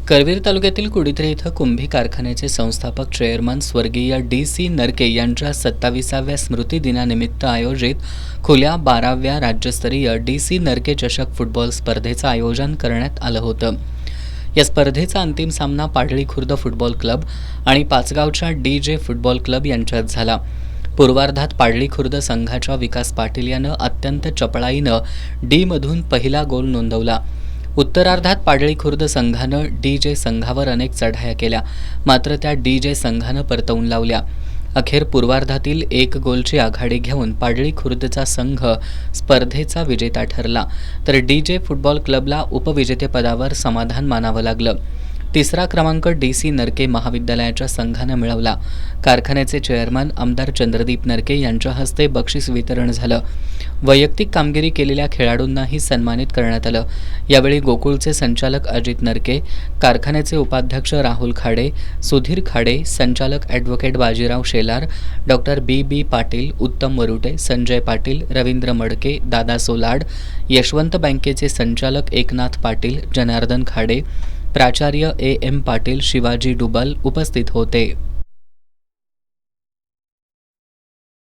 करवीर तालुक्यातील कुडित्रे इथं कुंभी कारखान्याचे संस्थापक चेअरमन स्वर्गीय डी.सी. नरके यांच्या 27व्या स्मृतिदिनानिमित्त आयोजित खुल्या 12व्या राज्यस्तरीय डी.सी. नरके चषक फुटबॉल स्पर्धेचं आयोजन करण्यात आलं होतं। या स्पर्धेचा अंतिम सामना पाडळी खुर्द फुटबॉल क्लब आणि पाचगावच्या डी.जे. फुटबॉल क्लब यांच्यात झाला। पूर्वार्धात पाडळी खुर्द संघाच्या विकास पाटील यानं अत्यंत चपळाईनं डी.मधून पहिला गोल नोंदवला। उत्तरार्धात पाडळी खुर्द संघानं डी.जे. संघावर अनेक चढाया केल्या, मात्र त्या डी.जे. संघानं परतवून लावल्या। अखेर पूर्वार्धातील 1 गोलची आघाडी घेऊन पाडळी खुर्दचा संघ स्पर्धेचा विजेता ठरला, तर डी.जे. फुटबॉल क्लबला उपविजेतेपदावर समाधान मानावं लागलं। तिसरा क्रमांक डी.सी. नरके महाविद्यालयाच्या संघानं मिळवला। कारखान्याचे चेअरमन आमदार चंद्रदीप नरके यांच्या हस्ते बक्षीस वितरण झालं। वैयक्तिक कामगिरी केलेल्या खेळाडूंनाही सन्मानित करण्यात आलं। यावेळी गोकुळचे संचालक अजित नरके, कारखान्याचे उपाध्यक्ष राहुल खाडे, सुधीर खाडे, संचालक ॲडव्होकेट बाजीराव शेलार, डॉक्टर बी पाटील, उत्तम वरुटे, संजय पाटील, रवींद्र मडके, दादा सोलाड, यशवंत बँकेचे संचालक एकनाथ पाटील, जनार्दन खाडे, प्राचार्य ए.एम. पाटील, शिवाजी डुबल उपस्थित होते।